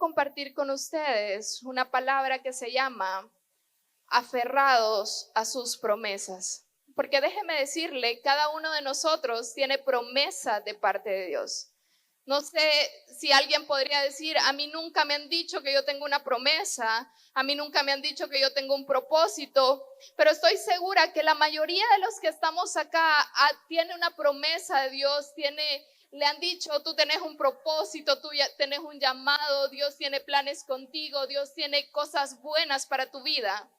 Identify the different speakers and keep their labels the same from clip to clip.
Speaker 1: compartir con ustedes una palabra que se llama aferrados a sus promesas. Porque déjeme decirle, cada uno de nosotros tiene promesas de parte de Dios. No sé si alguien podría decir, a mí nunca me han dicho que yo tengo una promesa, a mí nunca me han dicho que yo tengo un propósito, pero estoy segura que la mayoría de los que estamos acá tiene una promesa de Dios, le han dicho, tú tenés un propósito, tú ya tenés un llamado, Dios tiene planes contigo, Dios tiene cosas buenas para tu vida.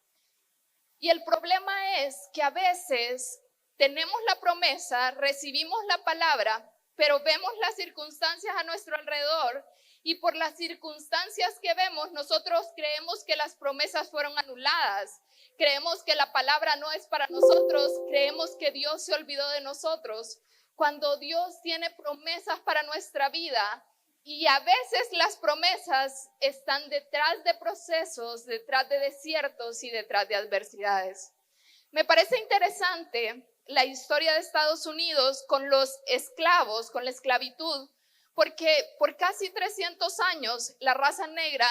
Speaker 1: Y el problema es que a veces tenemos la promesa, recibimos la palabra, pero vemos las circunstancias a nuestro alrededor y por las circunstancias que vemos, nosotros creemos que las promesas fueron anuladas. Creemos que la palabra no es para nosotros, creemos que Dios se olvidó de nosotros. Cuando Dios tiene promesas para nuestra vida, y a veces las promesas están detrás de procesos, detrás de desiertos y detrás de adversidades. Me parece interesante la historia de Estados Unidos con los esclavos, con la esclavitud, porque por casi 300 años la raza negra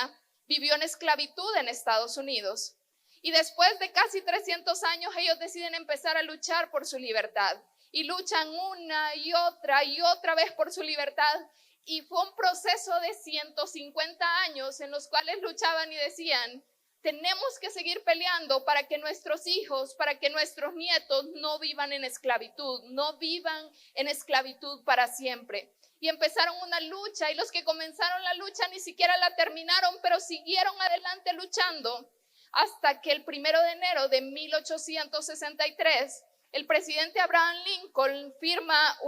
Speaker 1: vivió en esclavitud en Estados Unidos. Y después de casi 300 años ellos deciden empezar a luchar por su libertad. Y luchan una y otra vez por su libertad. Y fue un proceso de 150 años en los cuales luchaban y decían, tenemos que seguir peleando para que nuestros hijos, para que nuestros nietos no vivan en esclavitud, no vivan en esclavitud para siempre. Y empezaron una lucha y los que comenzaron la lucha ni siquiera la terminaron, pero siguieron adelante luchando hasta que el 1 de enero de 1863, el presidente Abraham Lincoln firma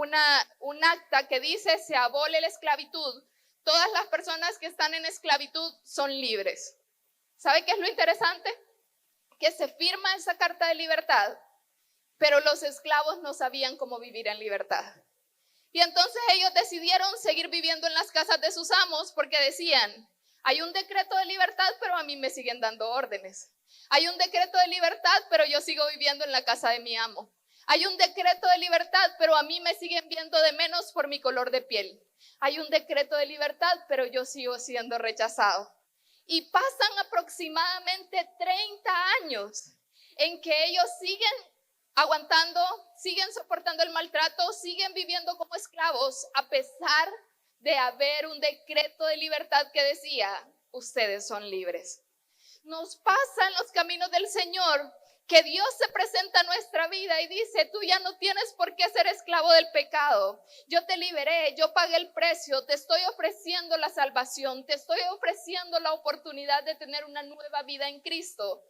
Speaker 1: un acta que dice se abole la esclavitud. Todas las personas que están en esclavitud son libres. ¿Sabe qué es lo interesante? Que se firma esa carta de libertad, pero los esclavos no sabían cómo vivir en libertad. Y entonces ellos decidieron seguir viviendo en las casas de sus amos porque decían, hay un decreto de libertad, pero a mí me siguen dando órdenes. Hay un decreto de libertad, pero yo sigo viviendo en la casa de mi amo. Hay un decreto de libertad, pero a mí me siguen viendo de menos por mi color de piel. Hay un decreto de libertad, pero yo sigo siendo rechazado. Y pasan aproximadamente 30 años en que ellos siguen aguantando, siguen soportando el maltrato, siguen viviendo como esclavos, a pesar de haber un decreto de libertad que decía, ustedes son libres. Nos pasa en los caminos del Señor que Dios se presenta a nuestra vida y dice, tú ya no tienes por qué ser esclavo del pecado. Yo te liberé, yo pagué el precio, te estoy ofreciendo la salvación, te estoy ofreciendo la oportunidad de tener una nueva vida en Cristo.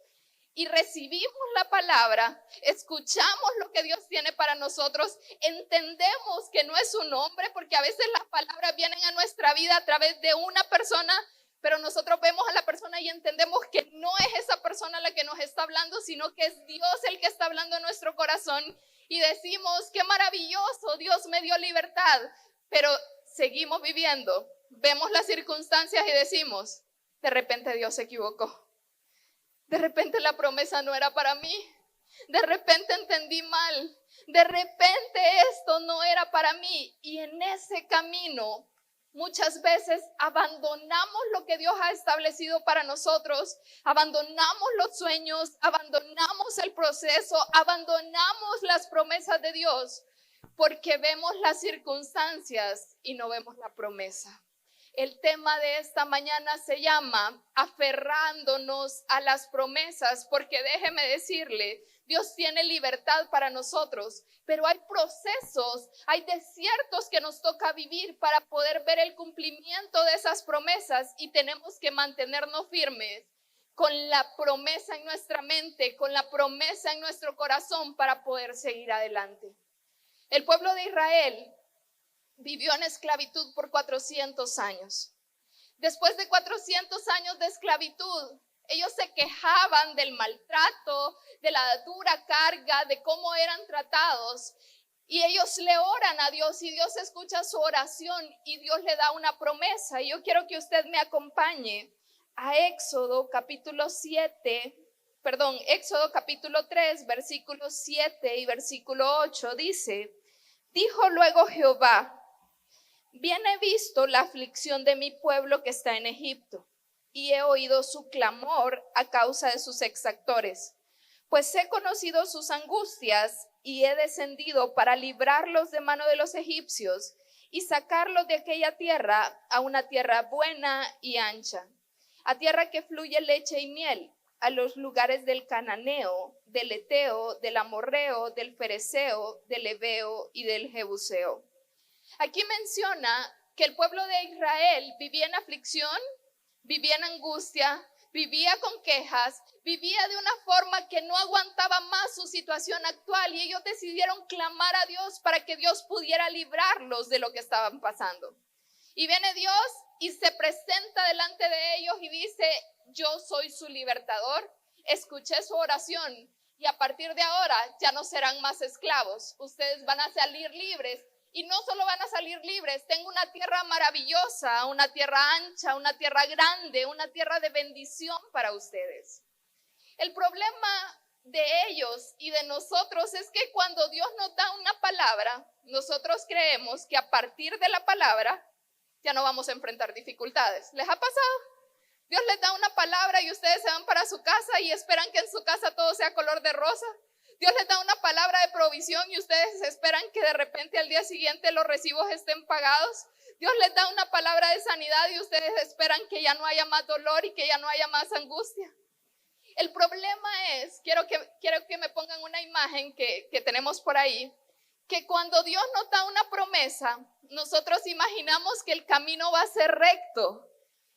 Speaker 1: Y recibimos la palabra, escuchamos lo que Dios tiene para nosotros, entendemos que no es un hombre, porque a veces las palabras vienen a nuestra vida a través de una persona, pero nosotros vemos a la persona y entendemos que no es esa persona la que nos está hablando, sino que es Dios el que está hablando en nuestro corazón. Y decimos, qué maravilloso, Dios me dio libertad, pero seguimos viviendo, vemos las circunstancias y decimos, de repente Dios se equivocó. De repente la promesa no era para mí. De repente entendí mal. De repente esto no era para mí. Y en ese camino muchas veces abandonamos lo que Dios ha establecido para nosotros. Abandonamos los sueños, abandonamos el proceso, abandonamos las promesas de Dios porque vemos las circunstancias y no vemos la promesa. El tema de esta mañana se llama aferrándonos a las promesas, porque déjeme decirle, Dios tiene libertad para nosotros, pero hay procesos, hay desiertos que nos toca vivir para poder ver el cumplimiento de esas promesas y tenemos que mantenernos firmes con la promesa en nuestra mente, con la promesa en nuestro corazón para poder seguir adelante. El pueblo de Israel vivió en esclavitud por 400 años. Después de 400 años de esclavitud, ellos se quejaban del maltrato, de la dura carga, de cómo eran tratados. Y ellos le oran a Dios y Dios escucha su oración y Dios le da una promesa. Y yo quiero que usted me acompañe a Éxodo capítulo 3, versículos 7 y versículo 8. Dice, dijo luego Jehová, Bien he visto la aflicción de mi pueblo que está en Egipto, y he oído su clamor a causa de sus exactores. Pues he conocido sus angustias y he descendido para librarlos de mano de los egipcios y sacarlos de aquella tierra a una tierra buena y ancha, a tierra que fluye leche y miel, a los lugares del cananeo, del eteo, del amorreo, del fereceo, del heveo y del jebuseo. Aquí menciona que el pueblo de Israel vivía en aflicción, vivía en angustia, vivía con quejas, vivía de una forma que no aguantaba más su situación actual, y ellos decidieron clamar a Dios para que Dios pudiera librarlos de lo que estaban pasando. Y viene Dios y se presenta delante de ellos y dice: yo soy su libertador, escuché su oración y a partir de ahora ya no serán más esclavos, ustedes van a salir libres. Y no solo van a salir libres, tengo una tierra maravillosa, una tierra ancha, una tierra grande, una tierra de bendición para ustedes. El problema de ellos y de nosotros es que cuando Dios nos da una palabra, nosotros creemos que a partir de la palabra ya no vamos a enfrentar dificultades. ¿Les ha pasado? Dios les da una palabra y ustedes se van para su casa y esperan que en su casa todo sea color de rosa. Dios les da una palabra de provisión y ustedes esperan que de repente al día siguiente los recibos estén pagados. Dios les da una palabra de sanidad y ustedes esperan que ya no haya más dolor y que ya no haya más angustia. El problema es, quiero que me pongan una imagen que tenemos por ahí, que cuando Dios nos da una promesa, nosotros imaginamos que el camino va a ser recto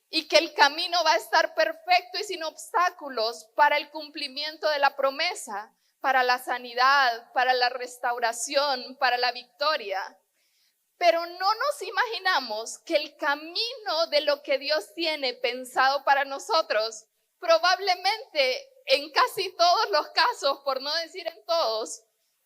Speaker 1: y que el camino va a estar perfecto y sin obstáculos para el cumplimiento de la promesa, para la sanidad, para la restauración, para la victoria. Pero no nos imaginamos que el camino de lo que Dios tiene pensado para nosotros, probablemente en casi todos los casos, por no decir en todos,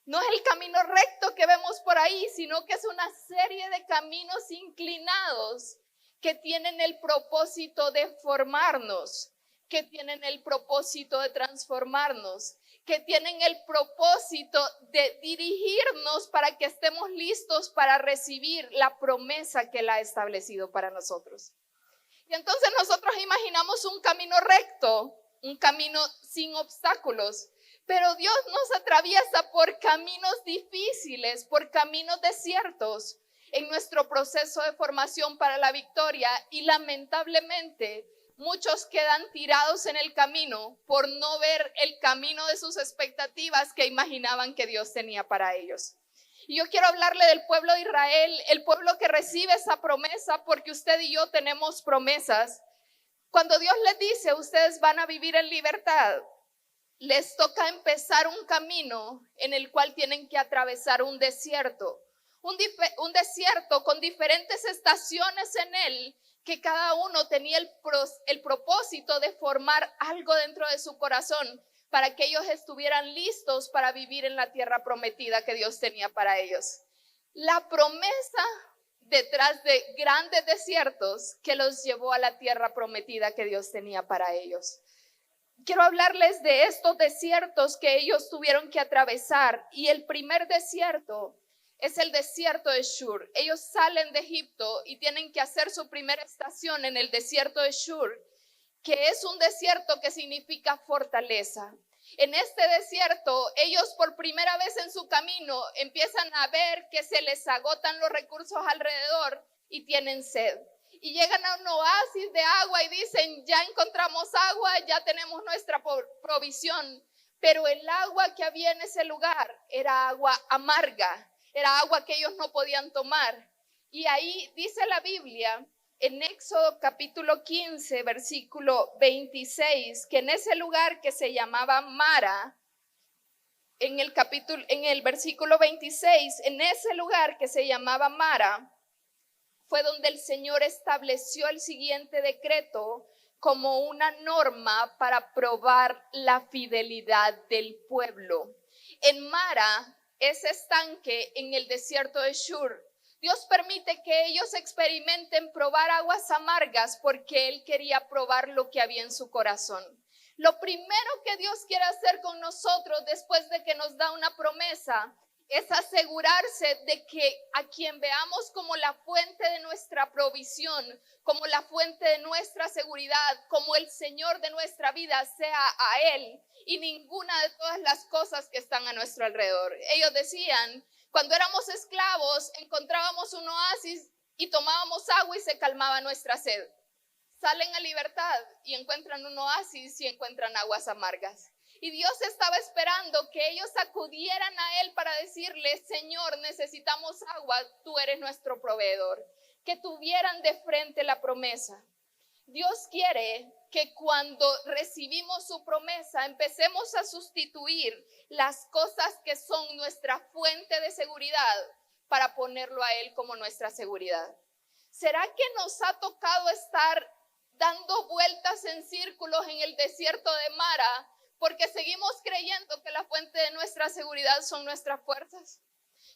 Speaker 1: no es el camino recto que vemos por ahí, sino que es una serie de caminos inclinados que tienen el propósito de formarnos, que tienen el propósito de transformarnos, que tienen el propósito de dirigirnos para que estemos listos para recibir la promesa que Él ha establecido para nosotros. Y entonces nosotros imaginamos un camino recto, un camino sin obstáculos, pero Dios nos atraviesa por caminos difíciles, por caminos desiertos en nuestro proceso de formación para la victoria, y lamentablemente muchos quedan tirados en el camino por no ver el camino de sus expectativas que imaginaban que Dios tenía para ellos. Y yo quiero hablarle del pueblo de Israel, el pueblo que recibe esa promesa, porque usted y yo tenemos promesas. Cuando Dios les dice, ustedes van a vivir en libertad, les toca empezar un camino en el cual tienen que atravesar un desierto. Un desierto con diferentes estaciones en él, que cada uno tenía el propósito de formar algo dentro de su corazón para que ellos estuvieran listos para vivir en la tierra prometida que Dios tenía para ellos. La promesa detrás de grandes desiertos que los llevó a la tierra prometida que Dios tenía para ellos. Quiero hablarles de estos desiertos que ellos tuvieron que atravesar, y el primer desierto es el desierto de Shur. Ellos salen de Egipto y tienen que hacer su primera estación en el desierto de Shur, que es un desierto que significa fortaleza. En este desierto, ellos por primera vez en su camino empiezan a ver que se les agotan los recursos alrededor y tienen sed. Y llegan a un oasis de agua y dicen, ya encontramos agua, ya tenemos nuestra provisión. Pero el agua que había en ese lugar era agua amarga. Era agua que ellos no podían tomar. Y ahí dice la Biblia, en Éxodo capítulo 15, versículo 26, que en ese lugar que se llamaba Mara, en el versículo 26, en ese lugar que se llamaba Mara, fue donde el Señor estableció el siguiente decreto como una norma para probar la fidelidad del pueblo. En Mara, ese estanque en el desierto de Shur, Dios permite que ellos experimenten probar aguas amargas porque Él quería probar lo que había en su corazón. Lo primero que Dios quiere hacer con nosotros después de que nos da una promesa Es asegurarse de que a quien veamos como la fuente de nuestra provisión, como la fuente de nuestra seguridad, como el Señor de nuestra vida, sea a Él y ninguna de todas las cosas que están a nuestro alrededor. Ellos decían, cuando éramos esclavos, encontrábamos un oasis y tomábamos agua y se calmaba nuestra sed. Salen a libertad y encuentran un oasis y encuentran aguas amargas. Y Dios estaba esperando que ellos acudieran a Él para decirle, Señor, necesitamos agua, tú eres nuestro proveedor. Que tuvieran de frente la promesa. Dios quiere que cuando recibimos su promesa empecemos a sustituir las cosas que son nuestra fuente de seguridad para ponerlo a Él como nuestra seguridad. ¿Será que nos ha tocado estar dando vueltas en círculos en el desierto de Mara porque seguimos creyendo que la fuente de nuestra seguridad son nuestras fuerzas?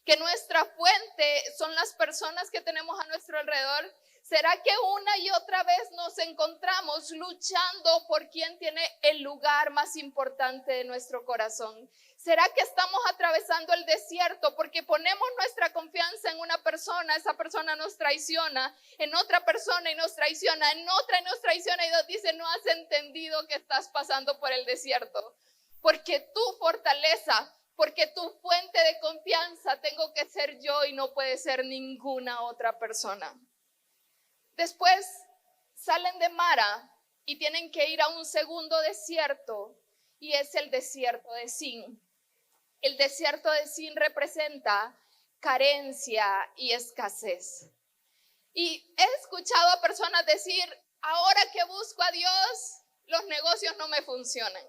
Speaker 1: Que nuestra fuente son las personas que tenemos a nuestro alrededor. ¿Será que una y otra vez nos encontramos luchando por quién tiene el lugar más importante de nuestro corazón? ¿Será que estamos atravesando el desierto porque ponemos nuestra confianza en una persona, esa persona nos traiciona, en otra persona y nos traiciona, en otra y nos traiciona y Dios dice, no has entendido que estás pasando por el desierto? Porque tu fortaleza, porque tu fuente de confianza tengo que ser yo y no puede ser ninguna otra persona. Después salen de Mara y tienen que ir a un segundo desierto y es el desierto de Zin. El desierto de Zin representa carencia y escasez. Y he escuchado a personas decir, ahora que busco a Dios, los negocios no me funcionan.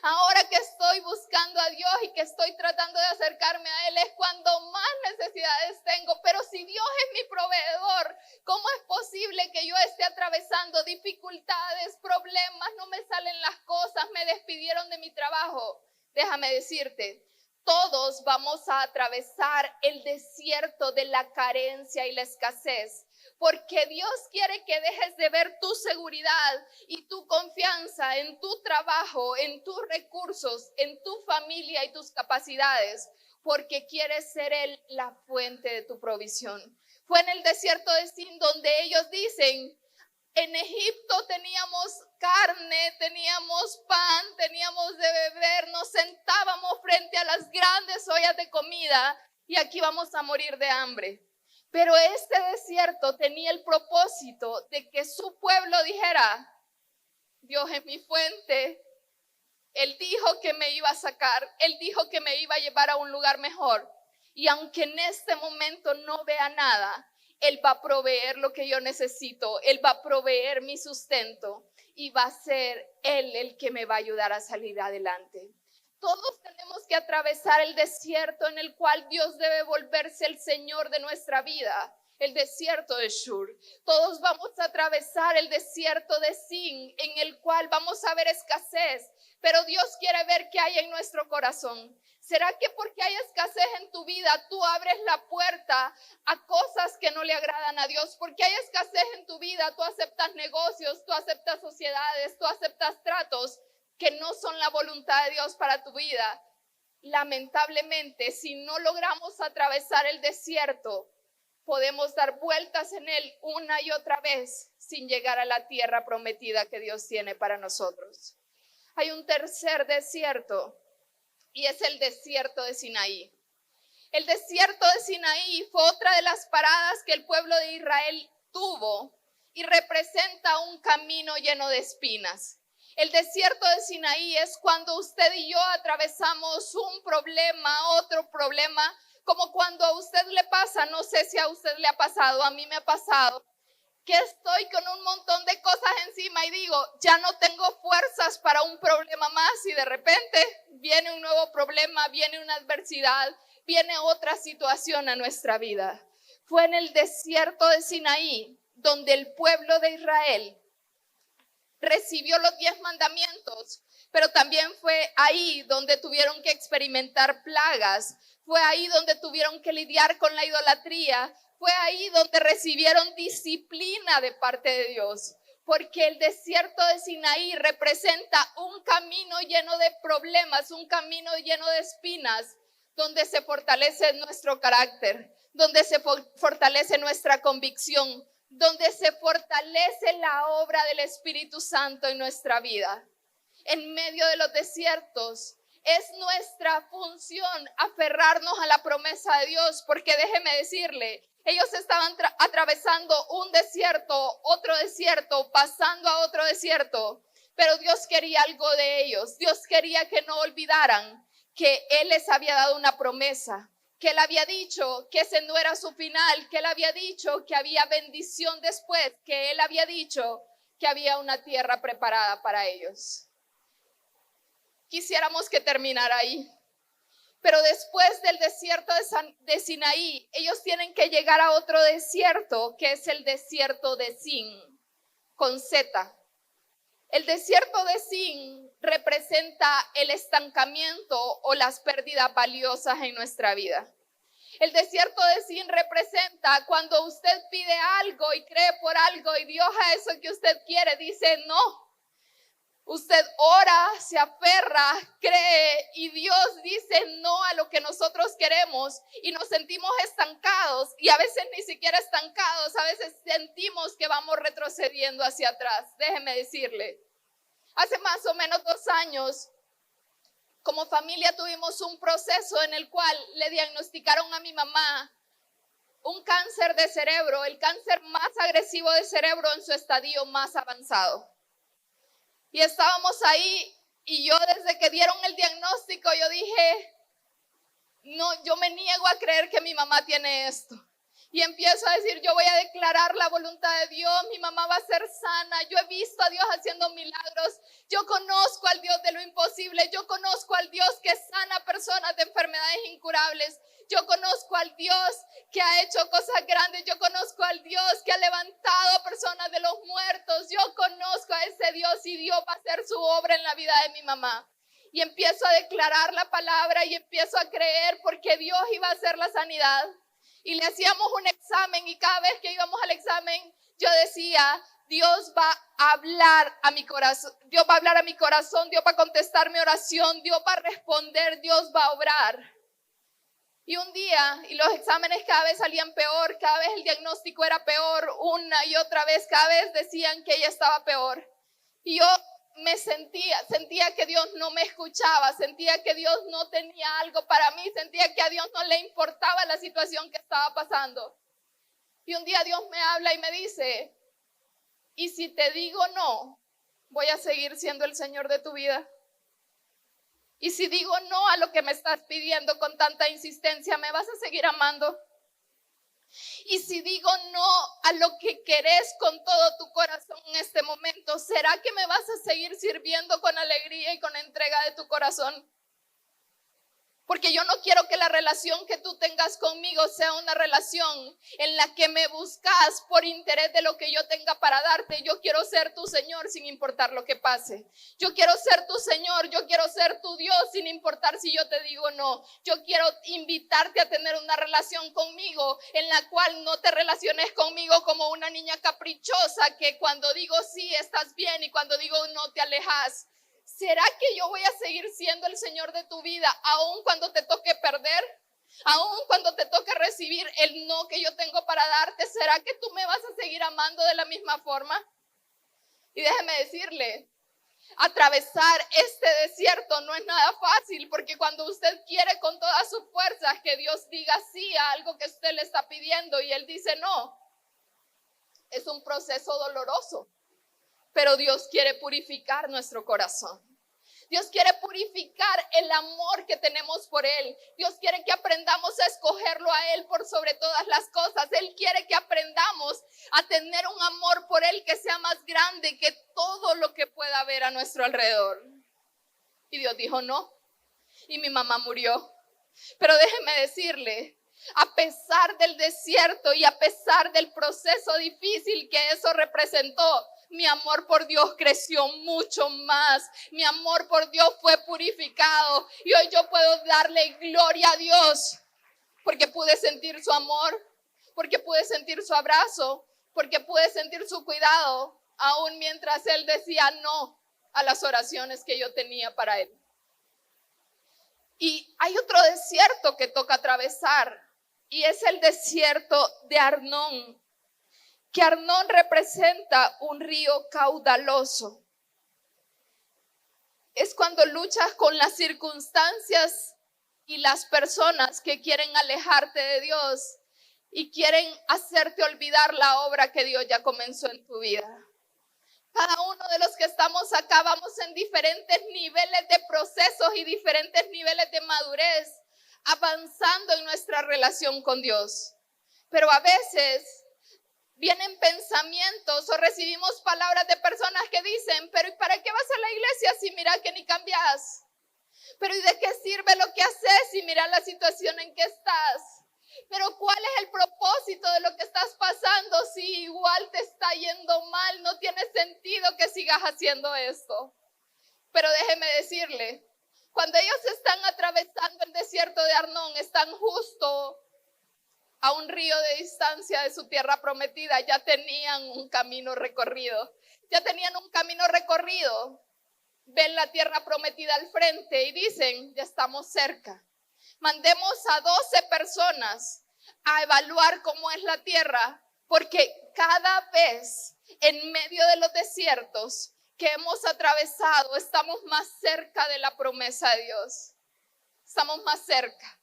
Speaker 1: Ahora que estoy buscando a Dios y que estoy tratando de acercarme a Él es cuando más necesidades tengo. Pero si Dios es mi proveedor, ¿cómo es posible que yo esté atravesando dificultades, problemas, no me salen las cosas, me despidieron de mi trabajo? Déjame decirte, todos vamos a atravesar el desierto de la carencia y la escasez. Porque Dios quiere que dejes de ver tu seguridad y tu confianza en tu trabajo, en tus recursos, en tu familia y tus capacidades, porque quiere ser Él la fuente de tu provisión. Fue en el desierto de Zin donde ellos dicen, en Egipto teníamos carne, teníamos pan, teníamos de beber, nos sentábamos frente a las grandes ollas de comida y aquí vamos a morir de hambre. Pero este desierto tenía el propósito de que su pueblo dijera, Dios es mi fuente, Él dijo que me iba a sacar, Él dijo que me iba a llevar a un lugar mejor. Y aunque en este momento no vea nada, Él va a proveer lo que yo necesito, Él va a proveer mi sustento y va a ser Él el que me va a ayudar a salir adelante. Todos tenemos que atravesar el desierto en el cual Dios debe volverse el Señor de nuestra vida, el desierto de Shur. Todos vamos a atravesar el desierto de Zin, en el cual vamos a ver escasez, pero Dios quiere ver qué hay en nuestro corazón. ¿Será que porque hay escasez en tu vida, tú abres la puerta a cosas que no le agradan a Dios? Porque hay escasez en tu vida, tú aceptas negocios, tú aceptas sociedades, tú aceptas tratos que no son la voluntad de Dios para tu vida. Lamentablemente, si no logramos atravesar el desierto, podemos dar vueltas en él una y otra vez sin llegar a la tierra prometida que Dios tiene para nosotros. Hay un tercer desierto y es el desierto de Sinaí. El desierto de Sinaí fue otra de las paradas que el pueblo de Israel tuvo y representa un camino lleno de espinas. El desierto de Sinaí es cuando usted y yo atravesamos un problema, otro problema, como cuando a usted le pasa, no sé si a usted le ha pasado, a mí me ha pasado, que estoy con un montón de cosas encima y digo, ya no tengo fuerzas para un problema más y de repente viene un nuevo problema, viene una adversidad, viene otra situación a nuestra vida. Fue en el desierto de Sinaí donde el pueblo de Israel recibió los 10 mandamientos, pero también fue ahí donde tuvieron que experimentar plagas, fue ahí donde tuvieron que lidiar con la idolatría, fue ahí donde recibieron disciplina de parte de Dios, porque el desierto de Sinaí representa un camino lleno de problemas, un camino lleno de espinas, donde se fortalece nuestro carácter, donde se fortalece nuestra convicción, donde se fortalece la obra del Espíritu Santo en nuestra vida. En medio de los desiertos es nuestra función aferrarnos a la promesa de Dios, porque déjeme decirle, ellos estaban atravesando un desierto, otro desierto, pasando a otro desierto, pero Dios quería algo de ellos. Dios quería que no olvidaran que Él les había dado una promesa, que Él había dicho que ese no era su final, que Él había dicho que había bendición después, que Él había dicho que había una tierra preparada para ellos. Quisiéramos que terminara ahí. Pero después del desierto de Sinaí, ellos tienen que llegar a otro desierto, que es el desierto de Sin, con Z. El desierto de Sin representa el estancamiento o las pérdidas valiosas en nuestra vida. El desierto de Sin representa cuando usted pide algo y cree por algo y Dios a eso que usted quiere dice no. Usted ora, se aferra, cree y Dios dice no a lo que nosotros queremos y nos sentimos estancados y a veces ni siquiera estancados, a veces sentimos que vamos retrocediendo hacia atrás. Déjeme decirle, hace más o menos 2 años, como familia tuvimos un proceso en el cual le diagnosticaron a mi mamá un cáncer de cerebro, el cáncer más agresivo de cerebro en su estadio más avanzado. Y estábamos ahí y yo desde que dieron el diagnóstico, yo dije, no, yo me niego a creer que mi mamá tiene esto. Y empiezo a decir, yo voy a declarar la voluntad de Dios, mi mamá va a ser sana, yo he visto a Dios haciendo milagros, yo conozco al Dios de lo imposible, yo conozco al Dios que sana personas de enfermedades incurables, yo conozco al Dios que ha hecho cosas grandes, yo conozco al Dios que ha levantado a personas de los muertos, yo conozco a ese Dios y Dios va a hacer su obra en la vida de mi mamá. Y empiezo a declarar la palabra y empiezo a creer porque Dios iba a hacer la sanidad. Y le hacíamos un examen y cada vez que íbamos al examen yo decía, Dios va a hablar a mi corazón, Dios va a hablar a mi corazón, Dios va a contestar mi oración, Dios va a responder, Dios va a obrar. Y un día, y los exámenes cada vez salían peor, cada vez el diagnóstico era peor, una y otra vez, cada vez decían que ella estaba peor. Y yo me sentía que Dios no me escuchaba, sentía que Dios no tenía algo para mí, sentía que a Dios no le importaba la situación que estaba pasando. Y un día Dios me habla y me dice, ¿y si te digo no, voy a seguir siendo el Señor de tu vida? Y si digo no a lo que me estás pidiendo con tanta insistencia, ¿me vas a seguir amando? Y si digo no a lo que querés con todo tu corazón en este momento, ¿será que me vas a seguir sirviendo con alegría y con entrega de tu corazón? Porque yo no quiero que la relación que tú tengas conmigo sea una relación en la que me buscas por interés de lo que yo tenga para darte. Yo quiero ser tu Señor sin importar lo que pase. Yo quiero ser tu Señor, yo quiero ser tu Dios sin importar si yo te digo no. Yo quiero invitarte a tener una relación conmigo en la cual no te relaciones conmigo como una niña caprichosa que cuando digo sí estás bien y cuando digo no te alejas. ¿Será que yo voy a seguir siendo el Señor de tu vida aun cuando te toque perder? Aun cuando te toque recibir el no que yo tengo para darte, ¿será que tú me vas a seguir amando de la misma forma? Y déjeme decirle, atravesar este desierto no es nada fácil, porque cuando usted quiere con todas sus fuerzas que Dios diga sí a algo que usted le está pidiendo y Él dice no, es un proceso doloroso. Pero Dios quiere purificar nuestro corazón. Dios quiere purificar el amor que tenemos por Él. Dios quiere que aprendamos a escogerlo a Él por sobre todas las cosas. Él quiere que aprendamos a tener un amor por Él que sea más grande que todo lo que pueda haber a nuestro alrededor. Y Dios dijo no. Y mi mamá murió. Pero déjeme decirle, a pesar del desierto y a pesar del proceso difícil que eso representó, mi amor por Dios creció mucho más. Mi amor por Dios fue purificado. Y hoy yo puedo darle gloria a Dios porque pude sentir su amor, porque pude sentir su abrazo, porque pude sentir su cuidado, aún mientras Él decía no a las oraciones que yo tenía para Él. Y hay otro desierto que toca atravesar, y es el desierto de Arnón, que Arnón representa un río caudaloso. Es cuando luchas con las circunstancias y las personas que quieren alejarte de Dios y quieren hacerte olvidar la obra que Dios ya comenzó en tu vida. Cada uno de los que estamos acá vamos en diferentes niveles de procesos y diferentes niveles de madurez, avanzando en nuestra relación con Dios. Pero a veces vienen pensamientos o recibimos palabras de personas que dicen, pero ¿y para qué vas a la iglesia si mira que ni cambias? Pero ¿y de qué sirve lo que haces si mira la situación en que estás? Pero ¿cuál es el propósito de lo que estás pasando si igual te está yendo mal? No tiene sentido que sigas haciendo esto. Pero déjeme decirle, cuando ellos están atravesando el desierto de Arnón, están justo a un río de distancia de su tierra prometida, ya tenían un camino recorrido. Ven la tierra prometida al frente y dicen, ya estamos cerca. Mandemos a 12 personas a evaluar cómo es la tierra, porque cada vez en medio de los desiertos que hemos atravesado, estamos más cerca de la promesa de Dios. Estamos más cerca.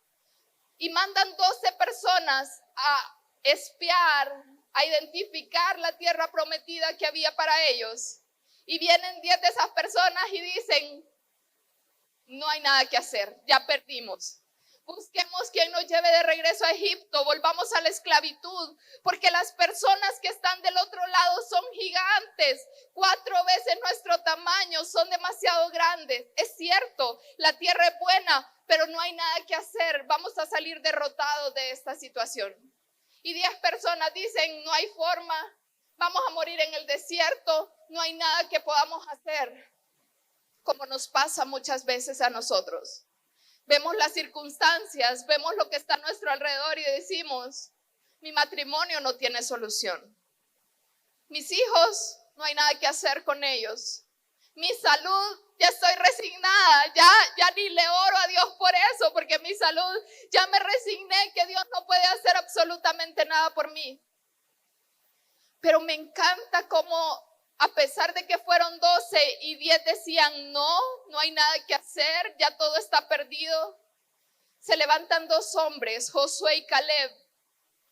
Speaker 1: Y mandan 12 personas a espiar, a identificar la tierra prometida que había para ellos. Y vienen 10 de esas personas y dicen, no hay nada que hacer, ya perdimos. Busquemos quien nos lleve de regreso a Egipto, volvamos a la esclavitud, porque las personas que están del otro lado son gigantes, 4 veces nuestro tamaño, son demasiado grandes. Es cierto, la tierra es buena, pero no hay nada que hacer, vamos a salir derrotados de esta situación. Y 10 personas dicen, no hay forma, vamos a morir en el desierto, no hay nada que podamos hacer, como nos pasa muchas veces a nosotros. Vemos las circunstancias, vemos lo que está a nuestro alrededor y decimos, mi matrimonio no tiene solución. Mis hijos, no hay nada que hacer con ellos. Mi salud, ya estoy resignada, ya ni le oro a Dios por eso, porque mi salud, ya me resigné que Dios no puede hacer absolutamente nada por mí. Pero me encanta cómo, a pesar de que fueron 12 y 10 decían no hay nada que hacer, ya todo está perdido, se levantan 2 hombres, Josué y Caleb,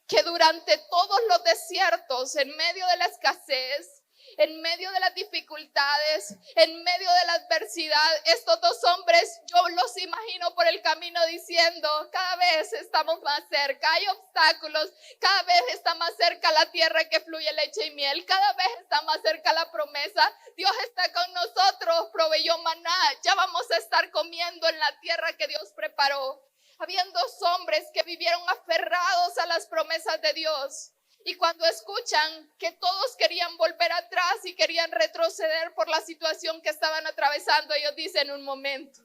Speaker 1: que durante todos los desiertos, en medio de la escasez, en medio de las dificultades, en medio de la adversidad, estos 2 hombres, yo los imagino por el camino diciendo, cada vez estamos más cerca, hay obstáculos, cada vez está más cerca la tierra que fluye leche y miel, cada vez está más cerca la promesa, Dios está con nosotros, proveyó maná, ya vamos a estar comiendo en la tierra que Dios preparó. Habían 2 hombres que vivieron aferrados a las promesas de Dios. Y cuando escuchan que todos querían volver atrás y querían retroceder por la situación que estaban atravesando, ellos dicen un momento.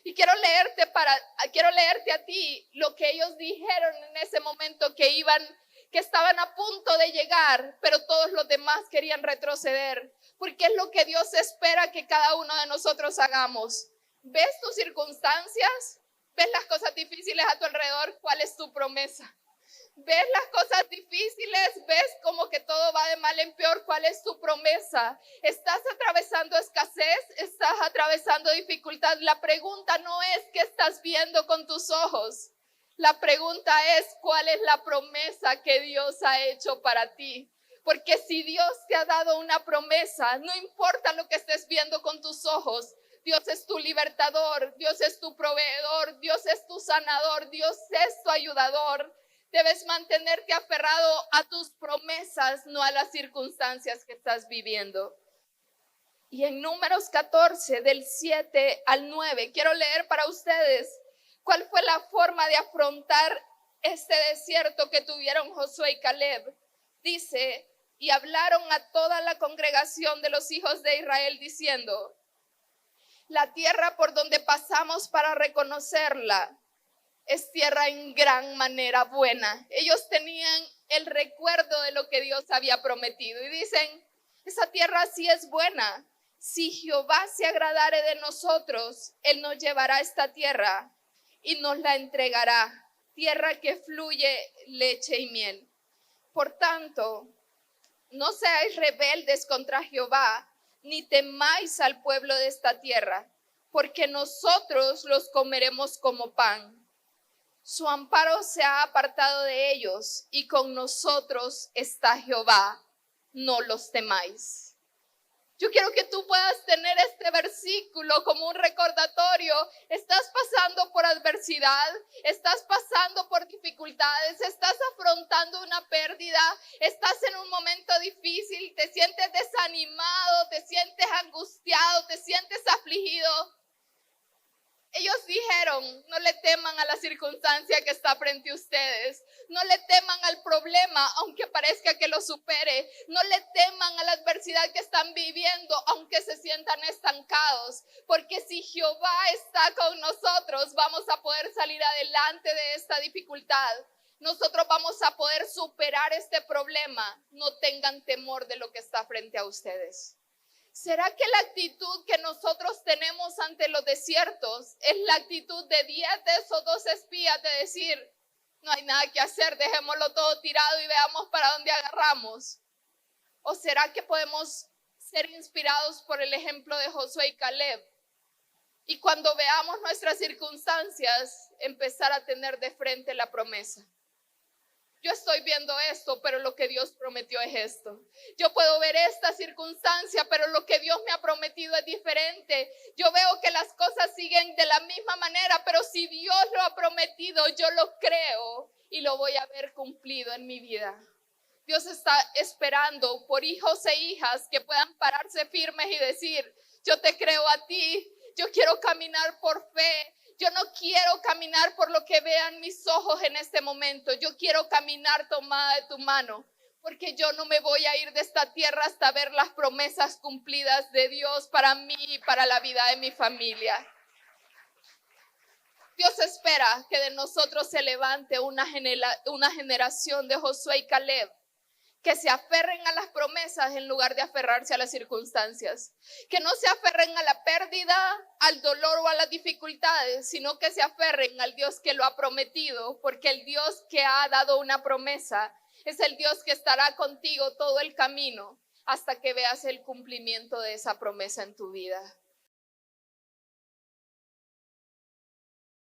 Speaker 1: Y quiero leerte a ti lo que ellos dijeron en ese momento que estaban a punto de llegar, pero todos los demás querían retroceder. Porque es lo que Dios espera que cada uno de nosotros hagamos. ¿Ves tus circunstancias? ¿Ves las cosas difíciles a tu alrededor? ¿Cuál es tu promesa? ¿Ves las cosas difíciles? ¿Ves como que todo va de mal en peor? ¿Cuál es tu promesa? ¿Estás atravesando escasez? ¿Estás atravesando dificultad? La pregunta no es qué estás viendo con tus ojos. La pregunta es cuál es la promesa que Dios ha hecho para ti. Porque si Dios te ha dado una promesa, no importa lo que estés viendo con tus ojos, Dios es tu libertador, Dios es tu proveedor, Dios es tu sanador, Dios es tu ayudador. Debes mantenerte aferrado a tus promesas, no a las circunstancias que estás viviendo. Y en Números 14, del 7 al 9, quiero leer para ustedes cuál fue la forma de afrontar este desierto que tuvieron Josué y Caleb. Dice, y hablaron a toda la congregación de los hijos de Israel diciendo, la tierra por donde pasamos para reconocerla es tierra en gran manera buena. Ellos tenían el recuerdo de lo que Dios había prometido y dicen, esa tierra sí es buena. Si Jehová se agradare de nosotros, Él nos llevará a esta tierra. y nos la entregará, tierra que fluye leche y miel. Por tanto, no seáis rebeldes contra Jehová, ni temáis al pueblo de esta tierra, porque nosotros los comeremos como pan. Su amparo se ha apartado de ellos, y con nosotros está Jehová, no los temáis. Yo quiero que tú puedas tener este versículo como un recordatorio. Estás pasando por adversidad, estás pasando por dificultades, estás afrontando una pérdida, estás en un momento difícil, te sientes desanimado, te sientes angustiado, te sientes afligido. Ellos dijeron, no le teman a la circunstancia que está frente a ustedes. No le teman al problema, aunque parezca que lo supere. No le teman a la adversidad que están viviendo, aunque se sientan estancados. Porque si Jehová está con nosotros, vamos a poder salir adelante de esta dificultad. Nosotros vamos a poder superar este problema. No tengan temor de lo que está frente a ustedes. ¿Será que la actitud que nosotros tenemos ante los desiertos es la actitud de 10 de esos 12 espías de decir, no hay nada que hacer, dejémoslo todo tirado y veamos para dónde agarramos? ¿O será que podemos ser inspirados por el ejemplo de Josué y Caleb? Y cuando veamos nuestras circunstancias, empezar a tener de frente la promesa. Yo estoy viendo esto, pero lo que Dios prometió es esto. Yo puedo ver esta circunstancia, pero lo que Dios me ha prometido es diferente. Yo veo que las cosas siguen de la misma manera, pero si Dios lo ha prometido, yo lo creo y lo voy a ver cumplido en mi vida. Dios está esperando por hijos e hijas que puedan pararse firmes y decir, yo te creo a ti, yo quiero caminar por fe. Yo no quiero caminar por lo que vean mis ojos en este momento. Yo quiero caminar tomada de tu mano, porque yo no me voy a ir de esta tierra hasta ver las promesas cumplidas de Dios para mí y para la vida de mi familia. Dios espera que de nosotros se levante una generación de Josué y Caleb, que se aferren a las promesas en lugar de aferrarse a las circunstancias. Que no se aferren a la pérdida, al dolor o a las dificultades, sino que se aferren al Dios que lo ha prometido, porque el Dios que ha dado una promesa es el Dios que estará contigo todo el camino hasta que veas el cumplimiento de esa promesa en tu vida.